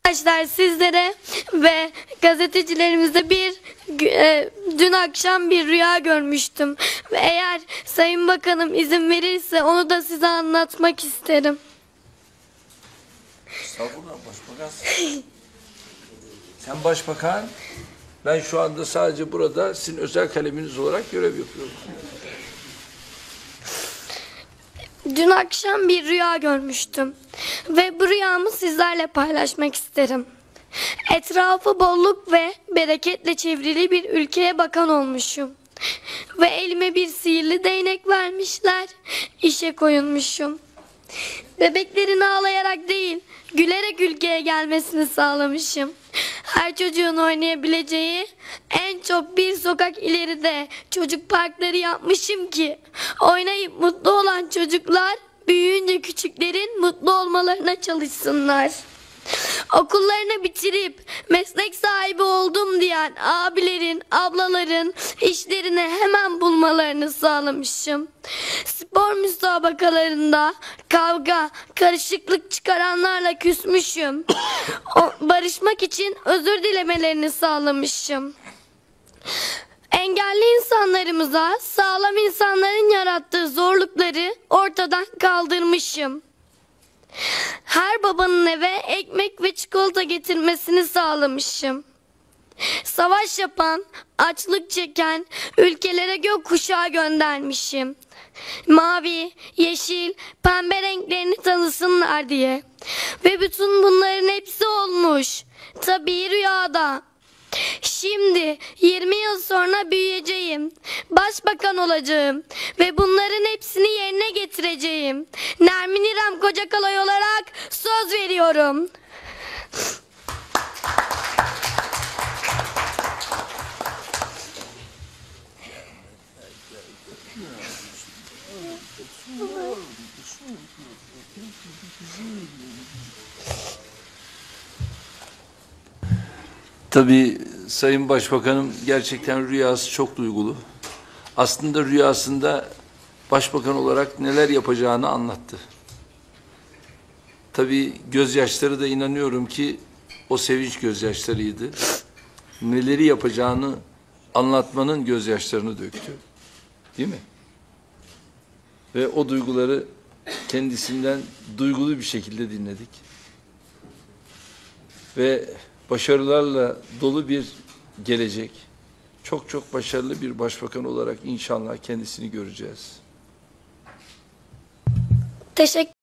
Arkadaşlar sizlere ve gazetecilerimize dün akşam bir rüya görmüştüm. Ve eğer Sayın Bakanım izin verirse onu da size anlatmak isterim. Estağfurullah, başbakan. Sen başbakan, ben şu anda sadece burada sizin özel kaleminiz olarak görev yapıyorum. Dün akşam bir rüya görmüştüm ve bu rüyamı sizlerle paylaşmak isterim. Etrafı bolluk ve bereketle çevrili bir ülkeye bakan olmuşum. Ve elime bir sihirli değnek vermişler, işe koyulmuşum. Bebeklerin ağlayarak değil, gülerek ülkeye gelmesini sağlamışım. Her çocuğun oynayabileceği en çok bir sokak ileride çocuk parkları yapmışım ki oynayıp mutlu olan çocuklar büyüyünce küçüklerin mutlu olmalarına çalışsınlar. Okullarını bitirip meslek sahibi oldum diyen abilerin, ablaların işlerini hemen bulmalarını sağlamışım. Spor müsabakalarında kavga, karışıklık çıkaranlarla küsmüşüm. Barışmak için özür dilemelerini sağlamışım. Engelli insanlarımıza sağlam insanların yarattığı zorlukları ortadan kaldırmışım. Her babanın eve ekmek ve çikolata getirmesini sağlamışım. Savaş yapan, açlık çeken ülkelere gökkuşağı göndermişim. Mavi, yeşil, pembe renklerini tanısınlar diye. Ve bütün bunların hepsi olmuş. Tabii rüyada. Şimdi 20 yıl sonra büyüyeceğim. Başbakan olacağım. Ve bunların hepsini yerine getireceğim. Nermin İrem Kocakalay olarak söz veriyorum. Tabii Sayın Başbakanım gerçekten rüyası çok duygulu. Aslında rüyasında başbakan olarak neler yapacağını anlattı. Tabii gözyaşları da inanıyorum ki o sevinç gözyaşlarıydı. Neleri yapacağını anlatmanın gözyaşlarını döktü. Değil mi? Ve o duyguları kendisinden duygulu bir şekilde dinledik. Ve başarılarla dolu bir gelecek, çok çok başarılı bir başbakan olarak inşallah kendisini göreceğiz. Teşekkür